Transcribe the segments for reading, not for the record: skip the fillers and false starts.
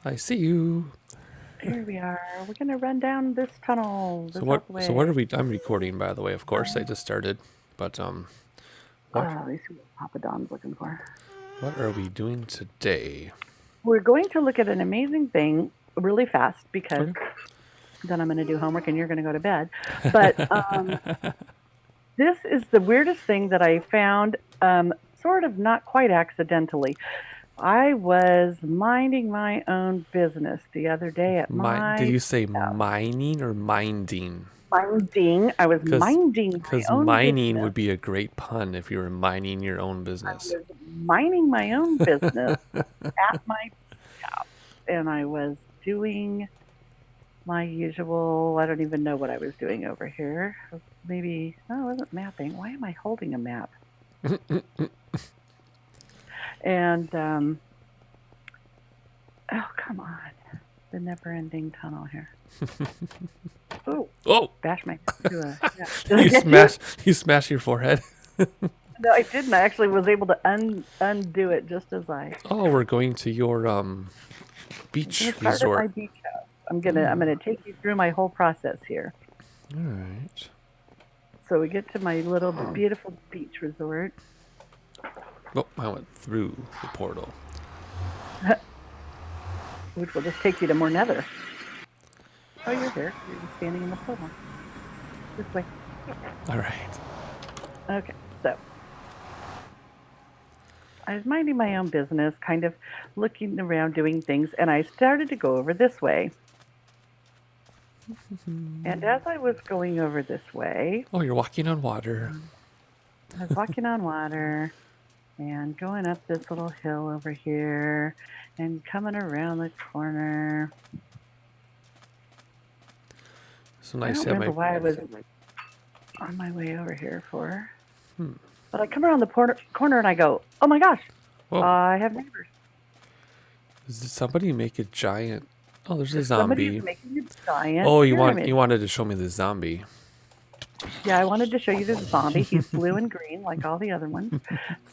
I see you. Here we are. We're gonna run down this tunnel. So what are we? I'm recording, by the way. Of course, I just started. But what Let me see what Papa Don's looking for. what are we doing today? We're going to look at an amazing thing really fast because Okay. then I'm going to do homework and you're going to go to bed. But this is the weirdest thing that I found, sort of not quite accidentally. I was minding my own business the other day at Did my you say house. mining or minding? Minding. I was minding my Because own mining business. would be a great pun if you were mining your own I business. was minding my own business at my house, and I was doing my usual. I don't even know what I was doing over here. Maybe no, I wasn't mapping. Why am I holding a map? And oh, come on, the never-ending tunnel here. Oh! Bash my into a. Yeah. You smash your forehead. No, I didn't. I actually was able to undo it just as I. Oh, we're going to your beach I'm gonna start at my resort. beach house. I'm gonna take you through my whole process here. All right. So we get to my little beautiful beach resort. Oh, I went through the portal. Which will just take you to more nether. Oh, you're here. You're just standing in the portal. This way. All right. Okay, so I was minding my own business, kind of looking around doing things, and I started to go over this way. And as I was going over this way... Oh, you're walking on water. I was walking on water and going up this little hill over here and coming around the corner. So nice. I don't remember why I was on my way over here for. But I come around the corner and I go, oh my gosh, Whoa. I have neighbors. Did somebody make a giant... Oh, there's a zombie. Somebody's making a giant Oh, pyramid. you wanted to show me the zombie. Yeah, I wanted to show you this zombie. He's blue and green like all the other ones.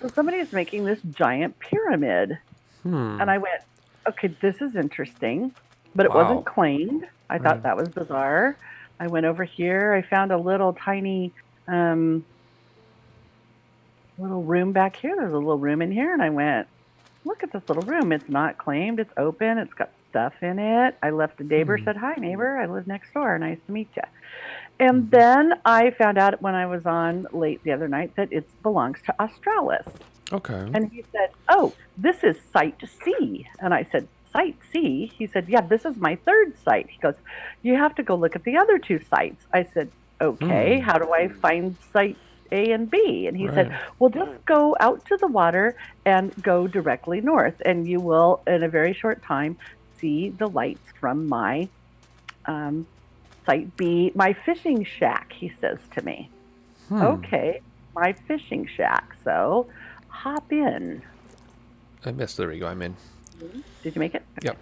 So somebody is making this giant pyramid. And I went, okay, this is interesting. But it wasn't claimed. I thought that was bizarre. I went over here. I found a little tiny little room back here. There's a little room in here. And I went, look at this little room. It's not claimed. It's open. It's got stuff in it. I left a neighbor, said, hi, neighbor. I live next door. Nice to meet you. And then I found out when I was on late the other night that it belongs to Australis. Okay. And he said, oh, this is Site C. And I said, Site C? He said, yeah, this is my third site. He goes, you have to go look at the other two sites. I said, okay, how do I find Site A and B? And he said, well, just go out to the water and go directly north. And you will, in a very short time, see the lights from my Site B, my fishing shack, he says to me. Okay, my fishing shack. So hop in. There we go. I'm in. Did you make it? Yep.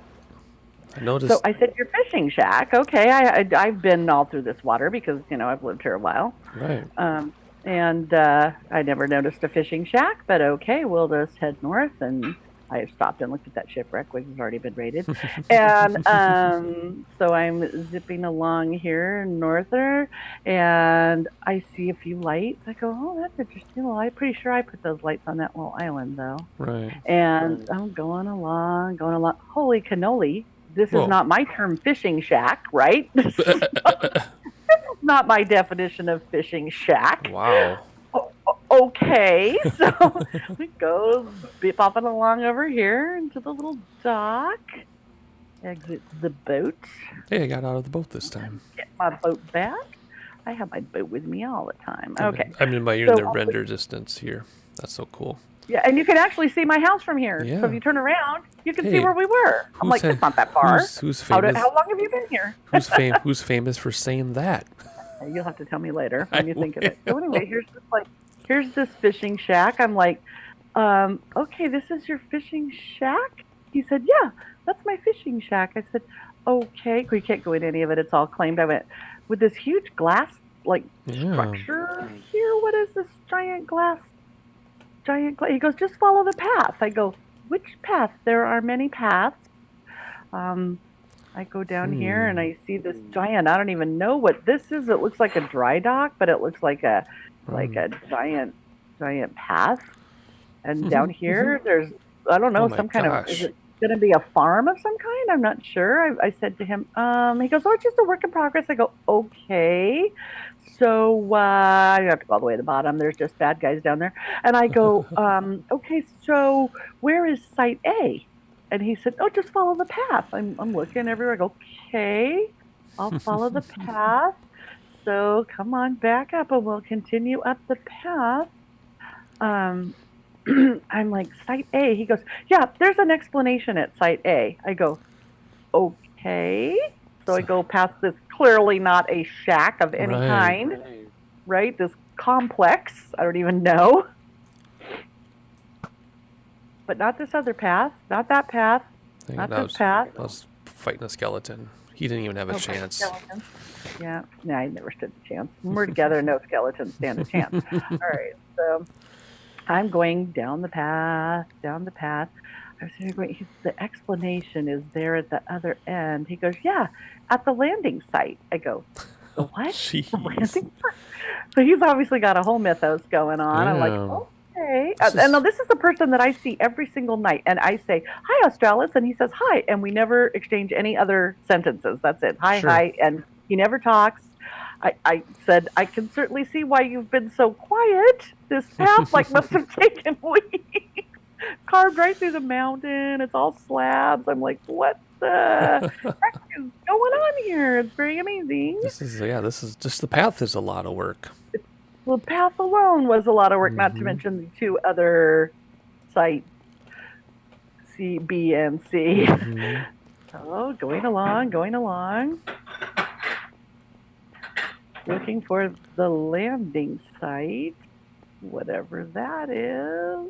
I noticed. So I said, your fishing shack. Okay, I've been all through this water because, I've lived here a while. Right. And I never noticed a fishing shack, but okay, we'll just head north. And I stopped and looked at that shipwreck, which has already been raided. And so I'm zipping along here norther, and I see a few lights. I go, oh, that's interesting. Well, I'm pretty sure I put those lights on that little island, though. Right. And I'm going along. Holy cannoli. This is not my term fishing shack, right? This is not my definition of fishing shack. Wow. Okay, so we go bopping along over here into the little dock, exit the boat. Hey, I got out of the boat this time. Get my boat back. I have my boat with me all the time. Okay. I'm in the render distance here. That's so cool. Yeah, and you can actually see my house from here. Yeah. So if you turn around, you can see where we were. I'm like, it's not that far. Who's famous? How long have you been here? Who's famous for saying that? You'll have to tell me later when you think of it. So anyway, here's this fishing shack. I'm like, okay, this is your fishing shack? He said, yeah, that's my fishing shack. I said, okay, we can't go in any of it. It's all claimed. I went, with this huge glass, structure here, what is this giant glass? He goes, just follow the path. I go, which path? There are many paths. I go down here and I see this giant. I don't even know what this is. It looks like a dry dock, but it looks like a giant path. And down here, there's I don't Oh know my some kind of is gosh. it going to be a farm of some kind? I'm not sure. I said to him, he goes, oh, it's just a work in progress. I go, okay. So I have to go all the way to the bottom. There's just bad guys down there. And I go, okay, so where is site A? And he said, oh, just follow the path. I'm looking everywhere. I go, okay, I'll follow the path. So come on back up and we'll continue up the path. I'm like, site A. He goes, yeah, there's an explanation at site A. I go, okay. So I go past this clearly not a shack of any kind, right? This complex. I don't even know. But not this other path, not that path, not this path. I was fighting a skeleton. He didn't even have a chance. Skeleton. Yeah, no, I never stood a chance. When we're together, no skeletons stand a chance. All right, so I'm going down the path. I was going, the explanation is there at the other end. He goes, yeah, at the landing site. I go, the what? The landing site? So he's obviously got a whole mythos going on. Yeah. I'm like, okay. And this is the person that I see every single night. And I say, hi, Australis. And he says, hi. And we never exchange any other sentences. That's it. Hi, hi. And he never talks. I said, I can certainly see why you've been so quiet. This path must have taken weeks. Carved right through the mountain. It's all slabs. I'm like, what the heck is going on here? It's very amazing. This is just the path is a lot of work. The path alone was a lot of work, not to mention the two other sites, C, B, and C. So going along. Looking for the landing site, whatever that is.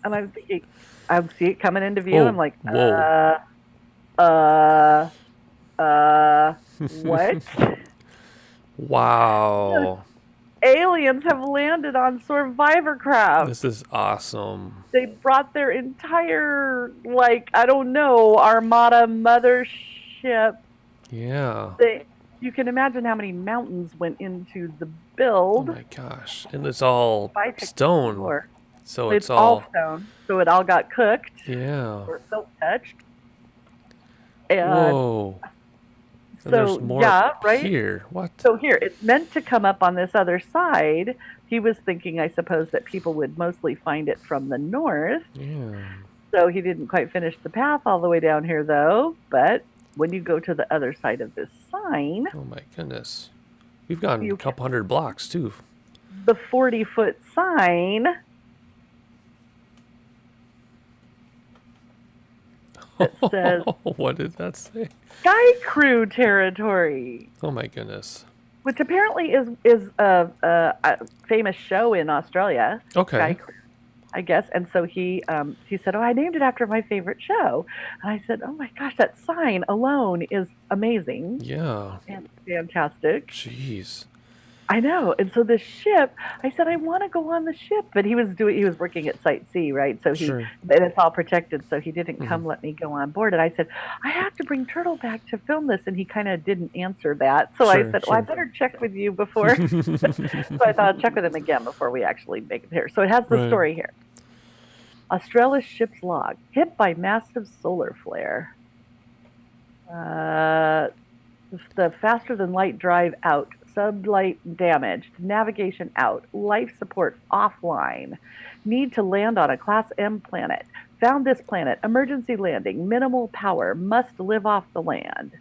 And I'm thinking, I see it coming into view. I'm like, what? Wow. Aliens have landed on SoarvivorCraft. This is awesome. They brought their entire, armada mothership. Yeah. You can imagine how many mountains went into the build. Oh my gosh. And it's all stone. So it's all stone. So it all got cooked. Yeah. Or silk touched. And whoa. And there's more here. What? So here, it's meant to come up on this other side. He was thinking, I suppose, that people would mostly find it from the north. Yeah. So he didn't quite finish the path all the way down here, though. But when you go to the other side of this sign... Oh, my goodness. We've gone a couple hundred blocks, too. The 40-foot sign... It says... What did that say? Sky Crew territory. Oh, my goodness. Which apparently is a famous show in Australia. Okay. Sky Crew, I guess. And so he said, oh, I named it after my favorite show. And I said, oh my gosh, that sign alone is amazing. Yeah. And fantastic. Jeez. I know. And so the ship, I said, I want to go on the ship. But he was working at Site C, right? So and it's all protected. So he didn't come let me go on board. And I said, I have to bring Turtle back to film this. And he kind of didn't answer that. So I said, well, I better check with you before. So I thought I'd check with him again before we actually make it here. So it has the story here. Australis ship's log, hit by massive solar flare. The faster than light drive out. Sublight damaged, navigation out, life support offline, need to land on a Class M planet, found this planet, emergency landing, minimal power, must live off the land.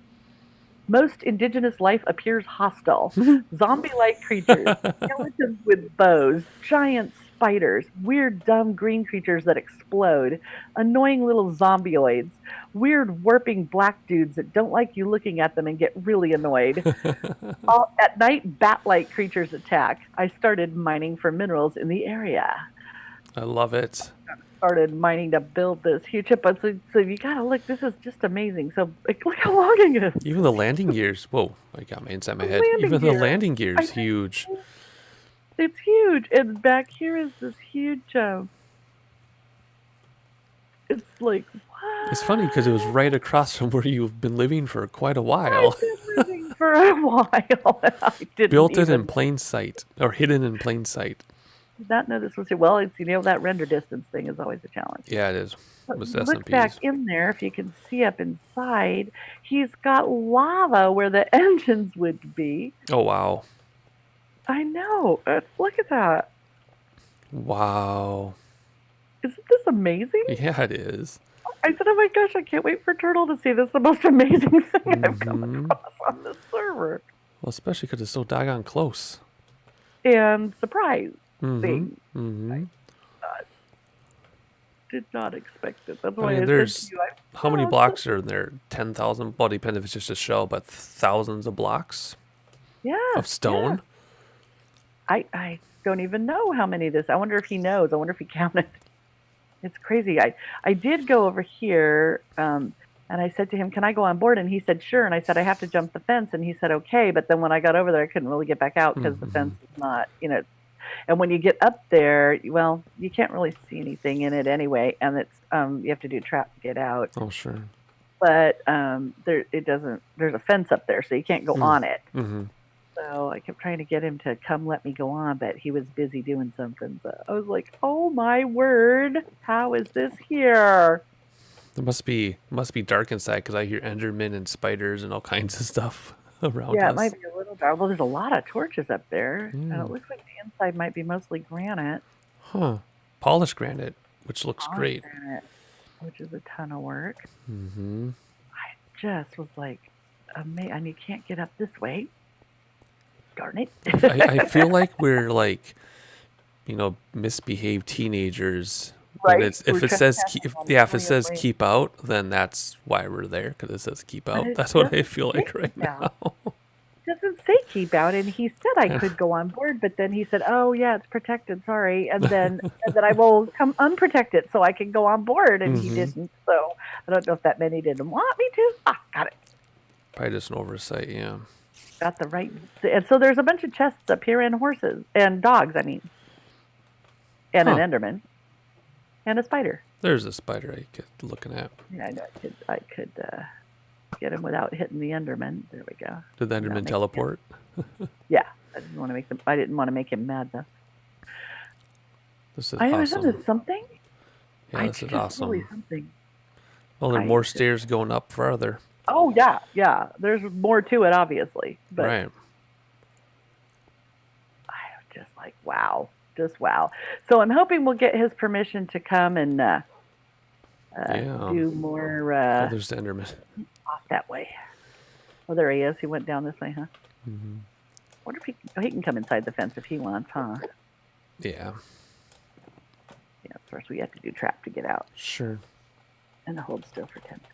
Most indigenous life appears hostile, zombie-like creatures, skeletons with bows, giant spiders, weird dumb green creatures that explode, annoying little zombioids, weird warping black dudes that don't like you looking at them and get really annoyed. At night, bat-like creatures attack. I started mining for minerals in the area. I love it. Started mining to build this huge ship. So you gotta look, this is just amazing. So look how long it is. Even the landing gears. Whoa, I got my inside my head. Even the landing gear is huge. It's huge. And back here is this huge it's like, It's funny because it was right across from where you've been living for quite a while. I've been living for a while. I didn't Built it in even plain sight, or hidden in plain sight. did not know this was here. Well, it's that render distance thing is always a challenge. Yeah, it is. But With look back SMPs. in there, if you can see up inside, he's got lava where the engines would be. Oh, wow. I know. Look at that. Wow. Isn't this amazing? Yeah, it is. I said, oh my gosh, I can't wait for Turtle to see this. The most amazing thing I've come across on this server. Well, especially because it's so doggone close. And surprise. Did not expect it. That's why I said there's to you, how many blocks are in there? 10,000? Well, depends if it's just a shell, but thousands of blocks of stone. Yeah. I don't even know how many this. I wonder if he knows. I wonder if he counted. It's crazy. I did go over here, and I said to him, "Can I go on board?" And he said, "Sure." And I said, "I have to jump the fence." And he said, "Okay." But then when I got over there, I couldn't really get back out because the fence is not, And when you get up there, well, you can't really see anything in it anyway, and it's you have to do trap to get out. Oh, sure. But it doesn't. There's a fence up there, so you can't go on it. So I kept trying to get him to come let me go on, but he was busy doing something. So I was like, "Oh my word, how is this here?" It must be dark inside because I hear Endermen and spiders and all kinds of stuff around Yeah, us. it might be a little dark. Well, there's a lot of torches up there, and it looks like the inside might be mostly granite. Huh. Polished granite, which looks great. Granite, which is a ton of work. I just was like, and you can't get up this way. Darn it. I feel like we're like, misbehaved teenagers. Right? If it says keep out, then that's why we're there, because it says keep out. That's what I feel like right now. It doesn't say keep out, and he said I could go on board, but then he said, "Oh yeah, it's protected, sorry," and then I will come unprotect it so I can go on board, and he didn't. So I don't know if that meant he didn't want me to. Got it. Probably just an oversight, yeah. Got the right, and so there's a bunch of chests up here and horses and dogs. I mean, and an Enderman. And a spider. There's a spider I kept looking at. Yeah, I know. I could get him without hitting the Enderman. There we go. Did the Enderman teleport? Yeah, I didn't want to make him mad though. This is awesome. Isn't this something? Yeah, this is awesome. Really something. Well, there are more stairs going up further. Oh yeah. There's more to it, obviously. But right. I'm just like, wow. Just wow. So I'm hoping we'll get his permission to come and do more. There's the Enderman. Off that way. Oh, there he is. He went down this way, huh? I wonder if he can come inside the fence if he wants, huh? Yeah. Yeah, of course, we have to do trap to get out. Sure. And hold still for 10 seconds.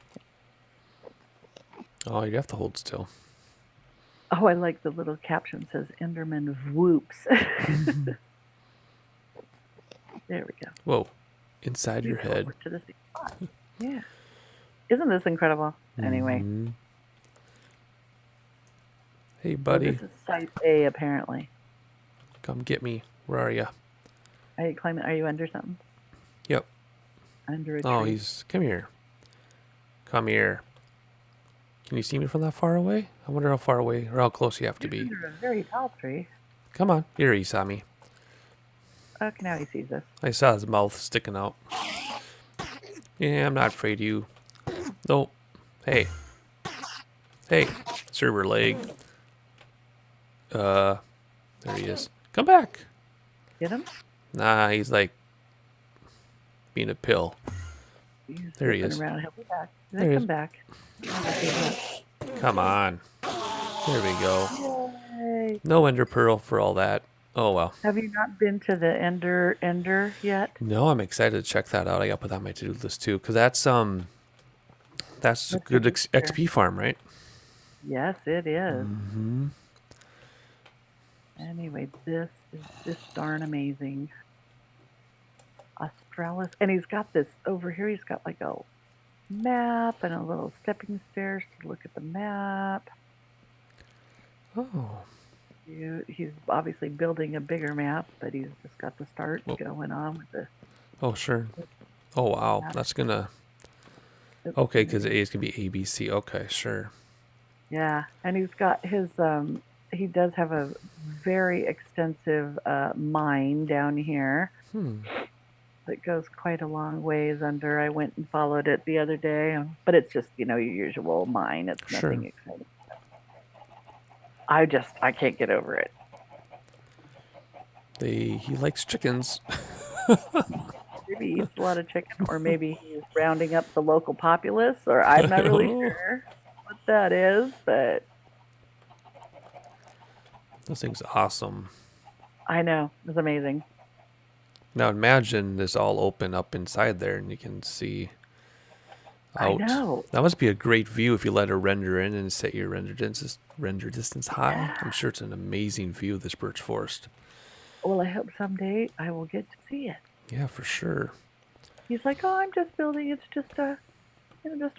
Oh, you have to hold still. Oh, I like the little caption says Enderman whoops. There we go. Whoa. Inside your head. To the spot. Yeah. Isn't this incredible? Anyway. Hey, buddy. So this is Site A, apparently. Come get me. Where are you? Are you climbing? Are you under something? Yep. Under a tree. Oh, come here. Come here. Can you see me from that far away? I wonder how far away or how close you have to be. Under a very tall tree. Come on. Here, you saw me. Okay, now he sees us. I saw his mouth sticking out. Yeah, I'm not afraid of you. Nope. Hey. Hey, server leg. There he is. Come back. Get him? Nah, he's like being a pill. There he is. Around. He'll be back. He'll come back. Come on. There we go. Yay. No ender pearl for all that. Oh well. Have you not been to the Ender yet? No, I'm excited to check that out. I got to put that on my to-do list too, because that's a good XP farm, right? Yes, it is. Anyway, this is just darn amazing. Australis, and he's got this over here. He's got like a map and a little stepping stairs to look at the map. Oh. He's obviously building a bigger map, but he's just got the start going on with the. Oh, sure. Oh, wow. That's gonna Okay, because A is going to be A, B, C. Okay, sure. Yeah, and he's got his he does have a very extensive mine down here that goes quite a long ways under. I went and followed it the other day, but it's just, your usual mine. It's nothing exciting. I can't get over it. He likes chickens. Maybe he eats a lot of chicken, or maybe he's rounding up the local populace, or I'm not really sure what that is, but This thing's awesome. I know. It's amazing. Now imagine this all open up inside there and you can see out. I know. That must be a great view if you let it render in and set your render distance high. Yeah. I'm sure it's an amazing view of this birch forest. Well, I hope someday I will get to see it. Yeah, for sure. He's like, "Oh, I'm just building. It's just a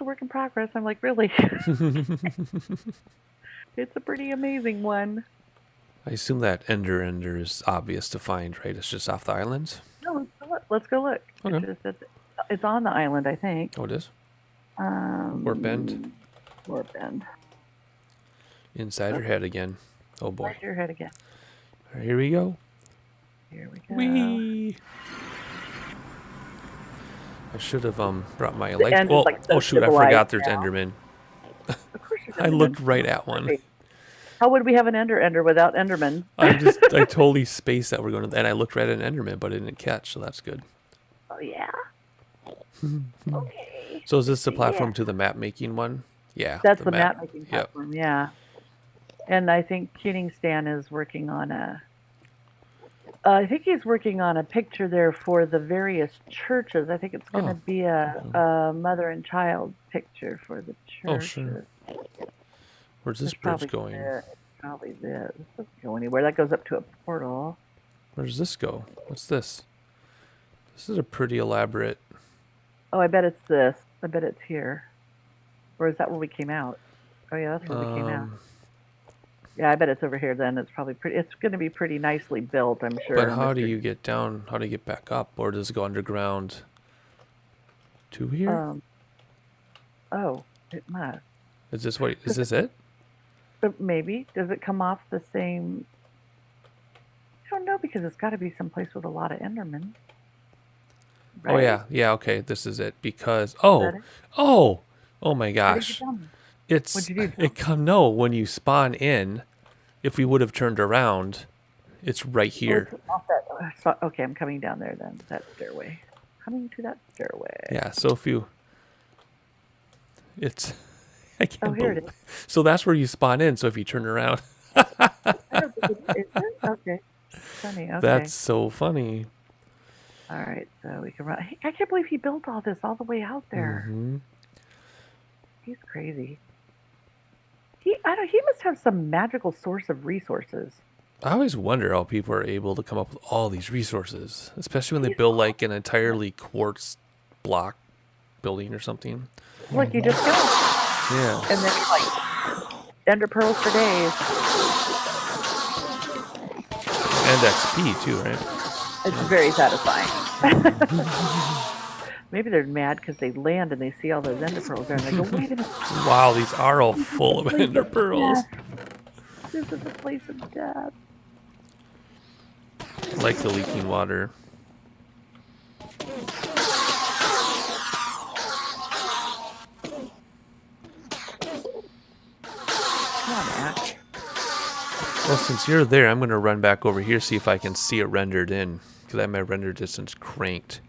work in progress." I'm like, "Really?" It's a pretty amazing one. I assume that ender is obvious to find, right? It's just off the islands? No, let's go look. Okay. It's on the island, I think. Oh, it is? Warp Bend? Warp Bend. Inside your head again. Oh, boy. Inside your head again. All right, here we go. Here we go. Whee! I should have brought my light. Well, like oh, shoot, I forgot there's Enderman. Of course there's I looked right at one. How would we have an ender without Enderman? I totally spaced that we're going to, and I looked right at an Enderman, but it didn't catch, so that's good. Oh, yeah? Okay. So is this the platform to the map making one? Yeah. That's the map making platform, yeah. And I think Tuning Stan is working on I think he's working on a picture there for the various churches. I think it's going to be a mother and child picture for the church. Oh, sure. Where's this bridge going? Probably this. This doesn't go anywhere. That goes up to a portal. Where does this go? What's this? This is a pretty elaborate... Oh, I bet it's this. I bet it's here. Or is that where we came out? Oh, yeah, that's where we came out. Yeah, I bet it's over here then. It's probably pretty... It's going to be pretty nicely built, I'm sure. But how do you get down? How do you get back up? Or does it go underground to here? Oh, it must. Is this it? Maybe. Does it come off the same... I don't know, because it's got to be someplace with a lot of Endermen. Right? Oh, yeah. Yeah, okay. This is it. Because... Oh my gosh. No, when you spawn in, if we would have turned around, it's right here. Okay, I'm coming down there then. That stairway. Coming to that stairway. Yeah, so if you... It's... I can't here it is. So that's where you spawn in, so if you turn around... Is it? Okay. Funny, okay. That's so funny. All right, so we can run... Hey, I can't believe he built all this all the way out there. Mm-hmm. He's crazy. He must have some magical source of resources. I always wonder how people are able to come up with all these resources, especially when they build like an entirely quartz block building or something. Look, you just go. Yeah. And then you're like, ender pearls for days. And XP too, right? It's very satisfying. Maybe they're mad because they land and they see all those ender pearls there and they go, wait a minute. Wow, these are all full of ender pearls. This is a place of death. I like the leaking water. Come on, Ash. Well, since you're there, I'm going to run back over here, see if I can see it rendered in. Because I have my render distance cranked.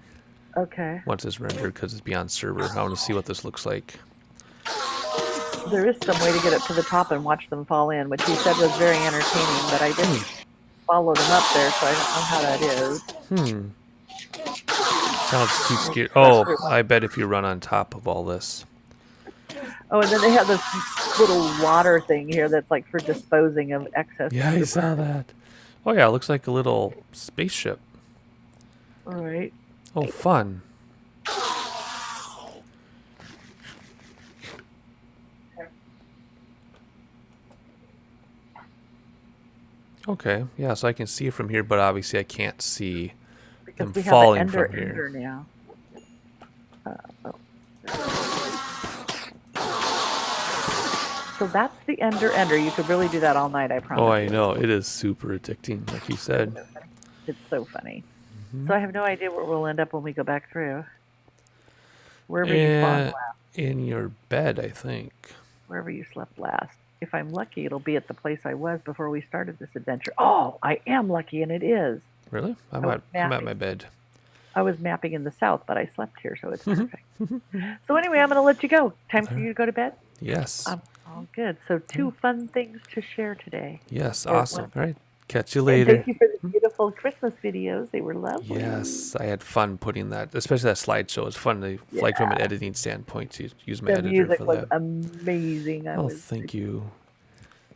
Okay. Once it's rendered, because it's beyond server. I want to see what this looks like. There is some way to get up to the top and watch them fall in, which he said was very entertaining, but I didn't follow them up there, so I don't know how that is. Sounds too scary. Oh, I bet if you run on top of all this. Oh, and then they have this little water thing here that's like for disposing of excess. Yeah, I saw that. Oh yeah, it looks like a little spaceship. All right. Oh, fun. Okay, yeah, so I can see it from here, but obviously I can't see them falling from here. Ender now. So that's the ender. You could really do that all night, I promise. Oh, I know. It is super addicting, like you said. It's so funny. So I have no idea where we'll end up when we go back through. Wherever you spawned last. In your bed, I think. Wherever you slept last. If I'm lucky, it'll be at the place I was before we started this adventure. Oh, I am lucky, and it is. Really? I'm at my bed. I was mapping in the south, but I slept here, so it's perfect. So anyway, I'm going to let you go. Time for you to go to bed? Yes. All good. So 2 fun things to share today. Yes, awesome. All right. Catch you later. And thank you for the beautiful Christmas videos. They were lovely. Yes, I had fun putting that, especially that slideshow. It's fun to, like from an editing standpoint, to use my editor for that. The music was amazing. Thank you.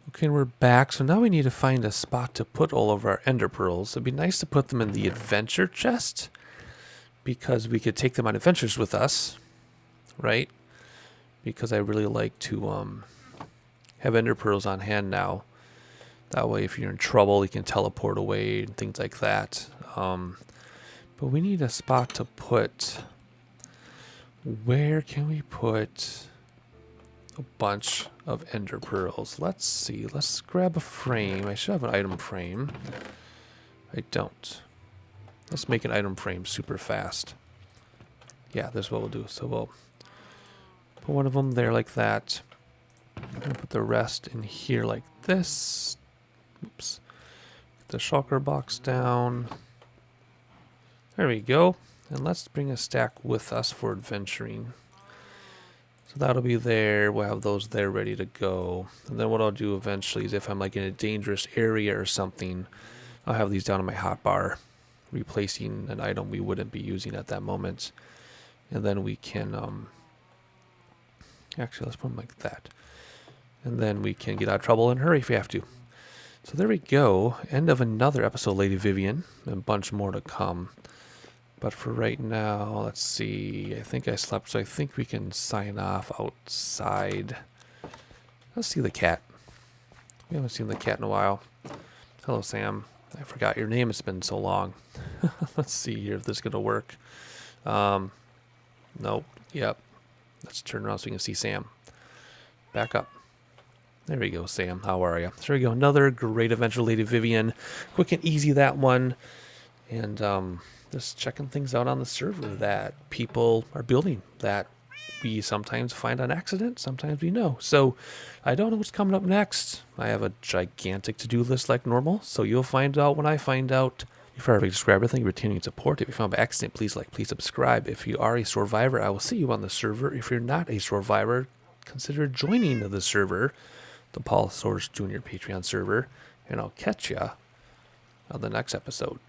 Okay, we're back. So now we need to find a spot to put all of our ender pearls. It'd be nice to put them in the adventure chest, because we could take them on adventures with us, right? Because I really like to have ender pearls on hand now. That way, if you're in trouble, you can teleport away and things like that. But we need a spot to put. Where can we put a bunch of ender pearls? Let's see. Let's grab a frame. I should have an item frame. I don't. Let's make an item frame super fast. Yeah, that's what we'll do. So we'll put one of them there like that. And put the rest in here like this. Oops. Get the shulker box down. There we go. And let's bring a stack with us for adventuring. So that'll be there. We'll have those there ready to go. And then what I'll do eventually is if I'm like in a dangerous area or something, I'll have these down in my hotbar, replacing an item we wouldn't be using at that moment. And then we can, actually, let's put them like that. And then we can get out of trouble and hurry if we have to. So there we go. End of another episode, LadyVivianne. And a bunch more to come. But for right now, let's see. I think I slept, so I think we can sign off outside. Let's see the cat. We haven't seen the cat in a while. Hello, Sam. I forgot your name. It's been so long. Let's see here if this is going to work. Nope. Yep. Let's turn around so we can see Sam. Back up. There we go, Sam. How are you? There we go. Another great adventure, LadyVivianne. Quick and easy, that one. And just checking things out on the server that people are building that we sometimes find on accident, sometimes we know. So I don't know what's coming up next. I have a gigantic to-do list like normal, so you'll find out when I find out. If you're already subscribed, thank you for tuning in support. If you found by accident, please like, please subscribe. If you are a Soarvivor, I will see you on the server. If you're not a Soarvivor, consider joining the server, the Paul Soares Jr. Patreon server, and I'll catch ya on the next episode.